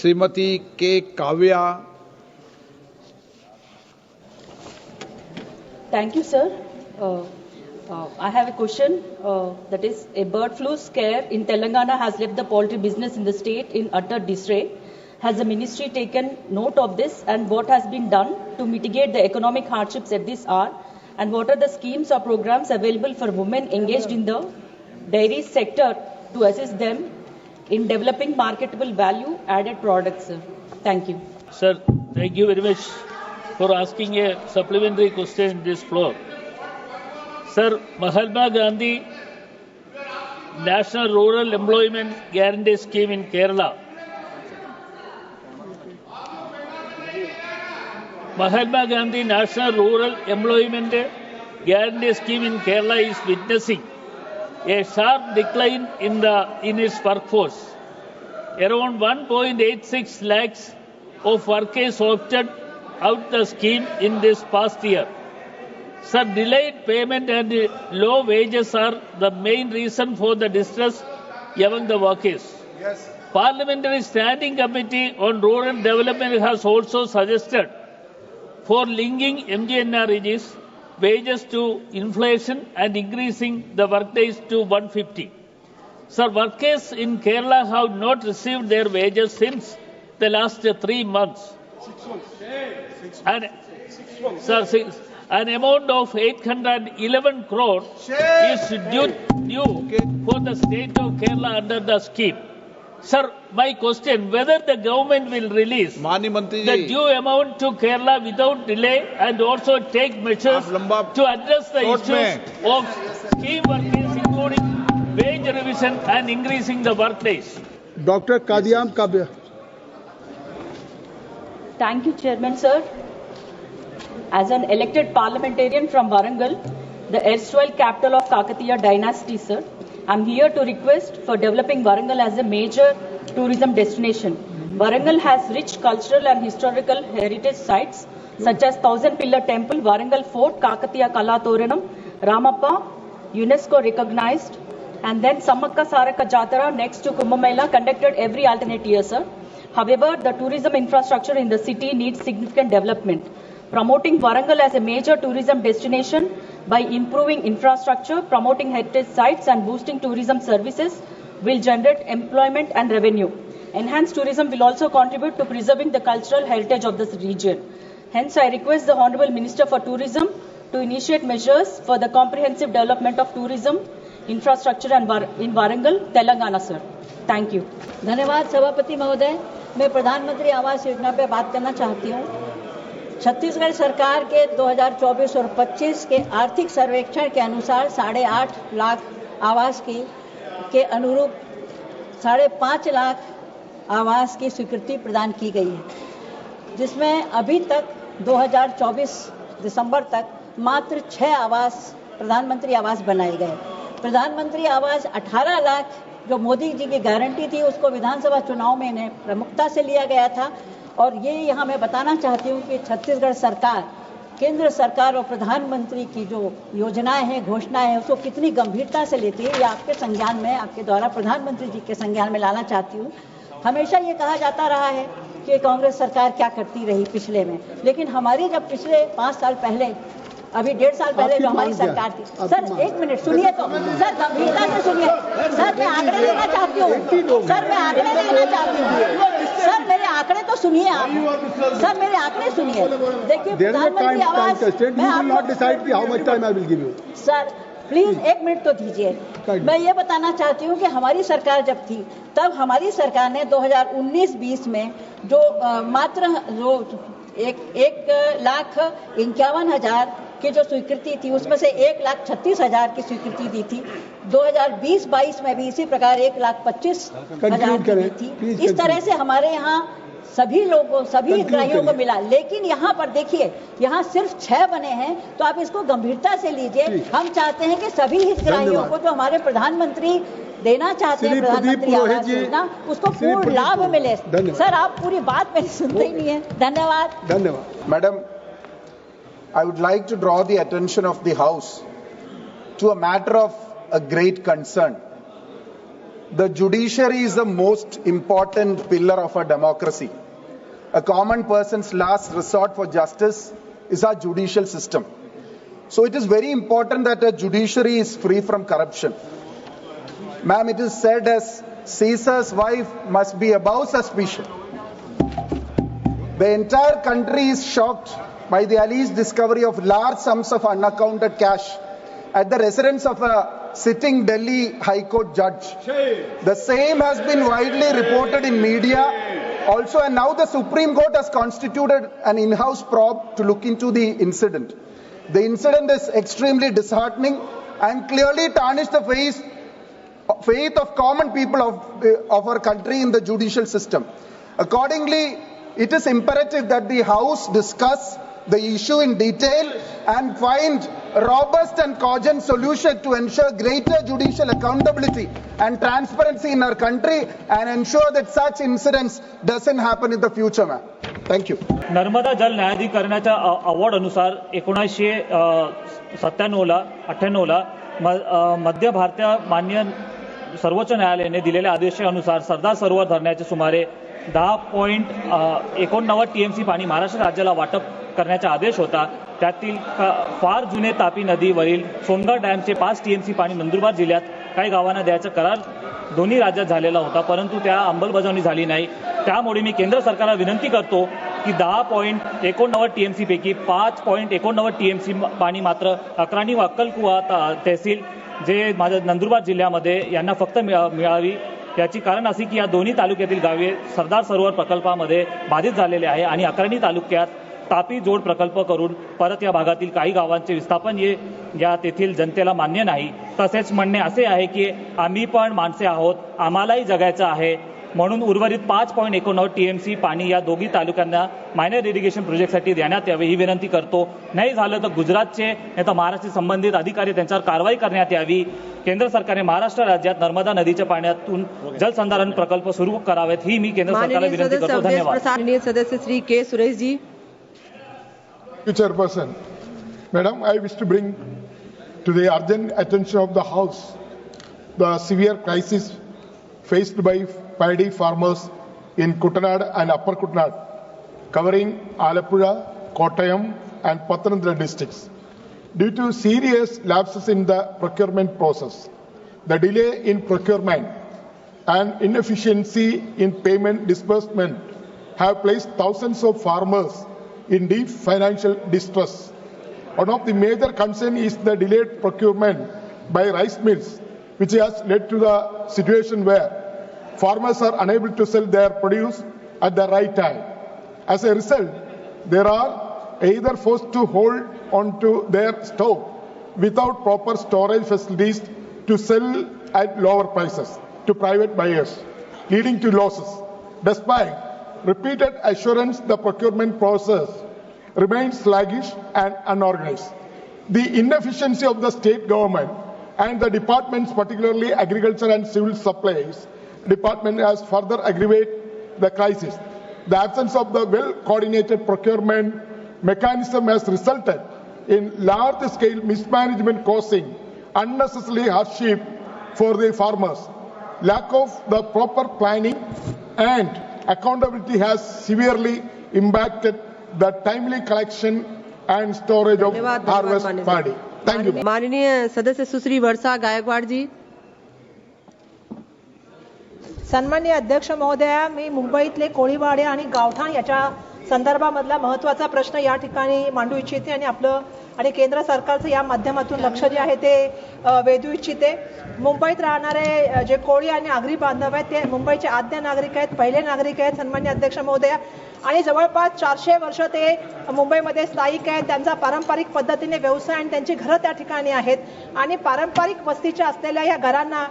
श्रीमती के Kavya. Thank you, sir. I have a question. That is, a bird flu scare in Telangana has left the poultry business in the state in utter disarray. Has the ministry taken note of this, and what has been done to mitigate the economic hardships at this hour? And what are the schemes or programs available for women engaged in the dairy sector to assist them in developing marketable value-added products, sir? Thank you. Sir, thank you very much for asking a supplementary question in this floor. Sir, Mahatma Gandhi National Rural Employment Guarantee Scheme in Kerala. Mahatma Gandhi National Rural Employment Guarantee Scheme in Kerala is witnessing a sharp decline in its workforce. Around 1.86 lakhs of workers opted out the scheme in this past year. Sir, delayed payment and low wages are the main reason for the distress among the workers. Yes. Parliamentary Standing Committee on Rural Development has also suggested for linking MGNREG's wages to inflation and increasing the workdays to 150. Sir, workers in Kerala have not received their wages since the last 3 months. 6 months. And, 6 months. sir, an amount of 811 crore is due for the state of Kerala under the scheme. Sir, my question, whether the government will release the due amount to Kerala without delay and also take measures to address the issues of scheme workers, including wage revision and increasing the workdays. Dr. Kadiam Kabir. Thank you, Chairman, sir. As an elected parliamentarian from Warangal, the erstwhile capital of Kakatiya dynasty, sir, I'm here to request for developing Warangal as a major tourism destination. Warangal has rich cultural and historical heritage sites such as Thousand Pillar Temple, Warangal Fort, Kakatiya Kala Toranam, Ramappa, UNESCO recognized, and then Samakka Saraka Jatara next to Kumbh Mela conducted every alternate year, sir. However, the tourism infrastructure in the city needs significant development. Promoting Warangal as a major tourism destination by improving infrastructure, promoting heritage sites and boosting tourism services will generate employment and revenue. Enhanced tourism will also contribute to preserving the cultural heritage of this region. Hence, I request the Honorable Minister for Tourism to initiate measures for the comprehensive development of tourism infrastructure in Warangal, Telangana, sir. Thank you. धन्यवाद सभापति महोदय। मैं प्रधानमंत्री आवास योजना पर बात करना चाहती हूँ। छत्तीसगढ़ सरकार के 2024 और 25 के आर्थिक सर्वेक्षण के अनुसार 8.5 लाख आवास के अनुरूप 5.5 लाख आवास की स्वीकृति प्रदान की गई है, जिसमें अभी तक 2024 दिसंबर तक मात्र 6 आवास प्रधानमंत्री आवास बनाए गए। प्रधानमंत्री आवास 18 लाख जो मोदी जी की गारंटी थी, उसको विधानसभा चुनाव में इन्हें प्रमुखता से लिया गया था। और ये यहाँ मैं बताना चाहती हूँ कि छत्तीसगढ़ सरकार, केंद्र सरकार और प्रधानमंत्री की जो योजनाएं हैं, घोषणाएं हैं, उसको कितनी गंभीरता से लेती है, ये आपके संज्ञान में, आपके द्वारा प्रधानमंत्री जी के संज्ञान में लाना चाहती हूँ। हमेशा ये कहा जाता रहा है कि कांग्रेस सरकार क्या करती रही पिछले में, लेकिन हमारी जब पिछले 5 साल पहले, अभी 1.5 साल पहले जो हमारी सरकार थी, सर 1 मिनट सुनिए तो, सर गंभीरता से सुनिए, सर मैं आंकड़े देना चाहती हूँ, सर मैं आंकड़े देना चाहती हूँ, सर मेरे आंकड़े तो सुनिए आप, सर मेरे आंकड़े सुनिए। देखिए प्रधानमंत्री आवास, मैं आपको, सर प्लीज 1 मिनट तो दीजिए। मैं ये बताना चाहती हूँ कि हमारी सरकार जब थी, तब हमारी सरकार ने 2019-20 में जो मात्र जो 1,51,000 की जो स्वीकृति थी, उसमें से 1,36,000 की स्वीकृति दी थी। 2020-22 में भी इसी प्रकार 1,25,000 की दी थी। इस तरह से हमारे यहाँ सभी लोगों, सभी हितग्राहियों को मिला, लेकिन यहाँ पर देखिए, यहाँ सिर्फ 6 बने हैं, तो आप इसको गंभीरता से लीजिए। हम चाहते हैं कि सभी हितग्राहियों को जो हमारे प्रधानमंत्री देना चाहते हैं, प्रधानमंत्री आवास योजना, उसको पूर्ण लाभ मिले। सर आप पूरी बात मेरी सुनते ही नहीं है। धन्यवाद। Madam, I would like to draw the attention of the House to a matter of a great concern. the judiciary is the most important pillar of our democracy. A common person's last resort for justice is our judicial system. So it is very important that a judiciary is free from corruption. Ma'am, it is said as Caesar's wife must be above suspicion. The entire country is shocked by the alleged discovery of large sums of unaccounted cash at the residence of a sitting Delhi High Court judge. The same has been widely reported in media also, and now the Supreme Court has constituted an in-house probe to look into the incident. The incident is extremely disheartening and clearly tarnished the faith of common people of our country in the judicial system. Accordingly, it is imperative that the House discuss the issue in detail and find a robust and cogent solution to ensure greater judicial accountability and transparency in our country and ensure that such incidents doesn't happen in the future, ma'am. Thank you. Narmada जल न्यायाधिकरणाच्या award अनुसार 1997-98 ला मध्य भारतीय मान्य सर्वोच्च न्यायालयाने दिलेल्या आदेशानुसार सरदार सरोवर धरणाचे सुमारे 10.89 टीएमसी पाणी महाराष्ट्र राज्याला वाटप करण्याचा आदेश होता. त्यातील फार जुने तापी नदीवरील सोनगड डॅमचे 5 टीएमसी पाणी नंदुरबार जिल्ह्यात काही गावांना द्यायचा करार दोन्ही राज्यात झालेला होता, परंतु त्या अंमलबजावणी झाली नाही. त्यामुळे मी केंद्र सरकारला विनंती करतो की 10.89 टीएमसी पैकी 5.89 टीएमसी पाणी मात्र अक्राणी व अक्कलकुवा तहसील जे माझ्या नंदुरबार जिल्ह्यामध्ये यांना फक्त मिळावी. याची कारण असे की या दोन्ही तालुक्यातील गावे सरदार सरोवर प्रकल्पामध्ये बाधित झालेले आहे आणि अक्राणी तालुक्यात तापी जोड प्रकल्प करून परत या भागातील काही गावांचे विस्थापन या तेथील जनतेला मान्य नाही. तसेच म्हणणे असे आहे की आम्ही पण माणसे आहोत, आम्हालाही जगायचं आहे, म्हणून उर्वरित 5.89 टीएमसी पाणी या दोघी तालुक्यांना मायनर इरिगेशन प्रोजेक्टसाठी देण्यात यावे ही विनंती करतो. नाही झालं तर गुजरातचे नाही तर महाराष्ट्र संबंधित अधिकारी त्यांच्यावर कारवाई करण्यात यावी. केंद्र सरकारने महाराष्ट्र राज्यात नर्मदा नदीच्या पाण्यातून जलसंधारण प्रकल्प सुरू करावेत ही मी केंद्र सरकारला विनंती करतो. धन्यवाद. माननीय सदस्य श्री के Suresh ji. Chairperson, Madam, I wish to bring to the urgent attention of the House the severe crisis faced by paddy farmers in Kuttanad and Upper Kuttanad, covering Alappuzha, Kottayam and Pathanamthitta districts. Due to serious lapses in the procurement process, the delay in procurement and inefficiency in payment disbursement have placed thousands of farmers in deep financial distress. One of the major concerns is the delayed procurement by rice mills, which has led to the situation where farmers are unable to sell their produce at the right time. As a result, they are either forced to hold onto their stock without proper storage facilities to sell at lower prices to private buyers, leading to losses. Despite repeated assurance, the procurement process remains sluggish and unorganized. The inefficiency of the state government and the departments, particularly agriculture and civil supplies department, has further aggravated the crisis. The absence of the well-coordinated procurement mechanism has resulted in large-scale mismanagement causing unnecessary hardship for the farmers. Lack of the proper planning and accountability has severely impacted the timely collection and storage of harvest paddy. Thank you. माननीय सदस्य सुश्री वर्षा गायकवाड जी. सन्माननीय अध्यक्ष महोदया, मी मुंबईतले कोळीवाडे आणि गावठाण याच्या संदर्भामधला महत्त्वाचा प्रश्न या ठिकाणी मांडू इच्छिते आणि केंद्र सरकारचं या माध्यमातून लक्ष जे आहे ते वेधू इच्छिते. मुंबईत राहणारे जे कोळी आणि आगरी बांधव आहेत ते मुंबईचे आद्य नागरिक आहेत, पहिले नागरिक आहेत सन्माननीय अध्यक्ष महोदया, आणि जवळपास 400 वर्ष ते मुंबईमध्ये स्थायिक आहेत. त्यांचा पारंपरिक पद्धतीने व्यवसाय आणि त्यांची घरं त्या ठिकाणी आहेत आणि पारंपरिक वस्तीच्या असलेल्या या घरांना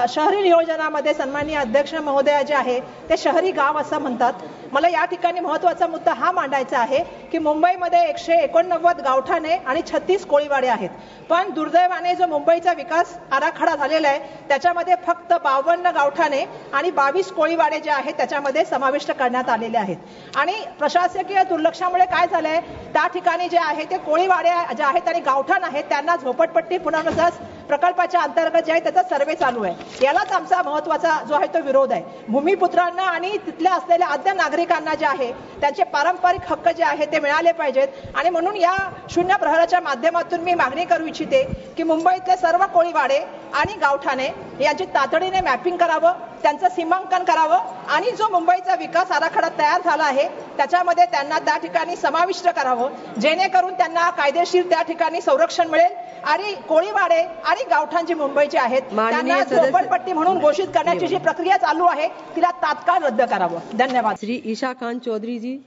शहरी नियोजनामध्ये सन्माननीय अध्यक्ष महोदया जे आहे ते शहरी गाव असं म्हणतात. मला या ठिकाणी महत्त्वाचा मुद्दा हा मांडायचा आहे की मुंबईमध्ये 189 गावठाणे आणि 36 कोळीवाडे आहेत, पण दुर्दैवाने जो मुंबईचा विकास आराखडा झालेला आहे त्याच्यामध्ये फक्त 52 गावठाणे आणि 22 कोळीवाडे जे आहेत त्याच्यामध्ये समाविष्ट करण्यात आलेले आहेत. आणि प्रशासकीय दुर्लक्षामुळे काय झालंय, त्या ठिकाणी जे आहे ते कोळीवाडे जे आहेत आणि गावठाण आहेत त्यांना झोपडपट्टी पुनर्वसन प्रकल्पाच्या अंतर्गत जे आहे त्याचा सर्वे चालू आहे. यालाच आमचा महत्त्वाचा जो आहे तो विरोध आहे. भूमिपुत्रांना आणि तिथल्या असलेल्या आद्य नागरिकांना जे आहे त्यांचे पारंपरिक हक्क जे आहे ते मिळाले पाहिजेत आणि म्हणून या शून्य प्रहराच्या माध्यमातून मी मागणी करू इच्छिते की मुंबईतले सर्व कोळीवाडे आणि गावठाणे यांची तातडीने मॅपिंग करावं, त्यांचं सीमांकन करावं आणि जो मुंबईचा विकास आराखडा तयार झाला आहे त्याच्यामध्ये त्यांना त्या ठिकाणी समाविष्ट करावं, जेणेकरून त्यांना कायदेशीर त्या ठिकाणी संरक्षण मिळेल आणि कोळीवाडे आणि गावठाण जी मुंबईचे आहेत त्यांना झोपडपट्टी म्हणून घोषित करण्याची जी प्रक्रिया चालू आहे तिला तात्काळ रद्द करावं. धन्यवाद. श्री ईशा खान चौधरी जी.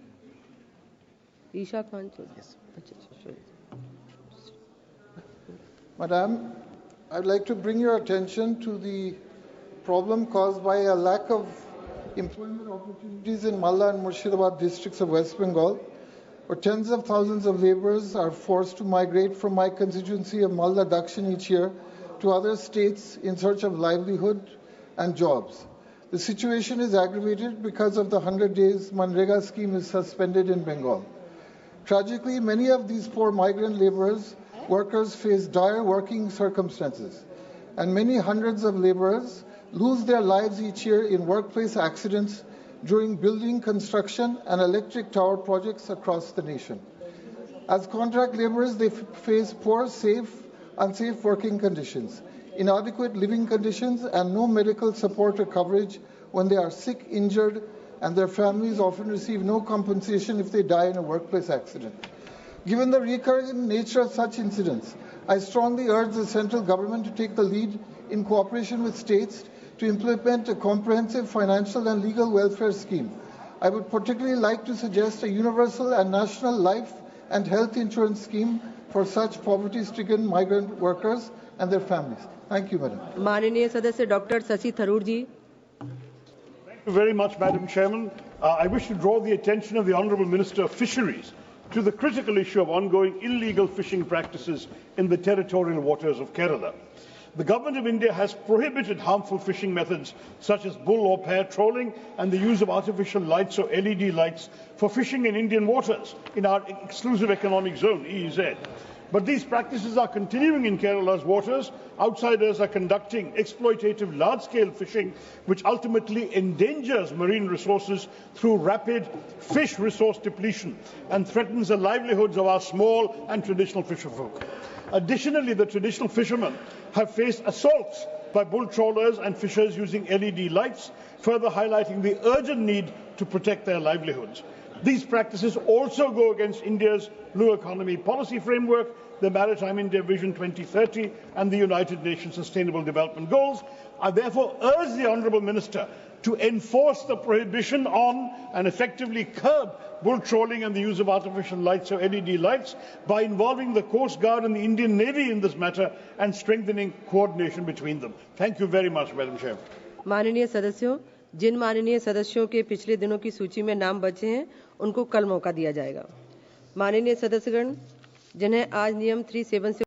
Isha Khan Chaudhary. Madam, I'd like to bring your attention to the problem caused by a lack of employment opportunities in Malda and Murshidabad districts of West Bengal, where tens of thousands of laborers are forced to migrate from my constituency of Malda Dakshin each year to other states in search of livelihood and jobs. The situation is aggravated because of the 100 days Manrega scheme is suspended in Bengal. Tragically, many of these poor migrant workers face dire working circumstances, and many hundreds of laborers lose their lives each year in workplace accidents during building, construction, and electric tower projects across the nation. As contract laborers, they face poor, unsafe working conditions, inadequate living conditions, and no medical support or coverage when they are sick, injured, and their families often receive no compensation if they die in a workplace accident. Given the recurrent nature of such incidents, I strongly urge the central government to take the lead in cooperation with states to implement a comprehensive financial and legal welfare scheme. I would particularly like to suggest a universal and national life and health insurance scheme for such poverty-stricken migrant workers and their families. Thank you, Madam. माननीय सदस्य doctor Shashi Tharoor ji. Thank you very much, Madam Chairman. I wish to draw the attention of the Honourable Minister of Fisheries to the critical issue of ongoing illegal fishing practices in the territorial waters of Kerala. The Government of India has prohibited harmful fishing methods such as bull or pair trolling and the use of artificial lights or LED lights for fishing in Indian waters in our exclusive economic zone, EEZ. But these practices are continuing in Kerala's waters. Outsiders are conducting exploitative large-scale fishing, which ultimately endangers marine resources through rapid fish resource depletion and threatens the livelihoods of our small and traditional fisherfolk. Additionally, the traditional fishermen have faced assaults by bull trawlers and fishers using LED lights, further highlighting the urgent need to protect their livelihoods. These practices also go against India's blue economy policy framework, the Maritime India Vision 2030 and the United Nations Sustainable Development Goals. I therefore urge the Honourable Minister to enforce the prohibition on and effectively curb bull trawling and the use of artificial lights or LED lights by involving the Coast Guard and the Indian Navy in this matter and strengthening coordination between them. Thank you very much, Madam Chair. माननीय सदस्यों, जिन माननीय सदस्यों के पिछले दिनों की सूची में नाम बचे हैं उनको कल मौका दिया जाएगा. माननीय सदस्यगण, जिन्हें आज नियम 370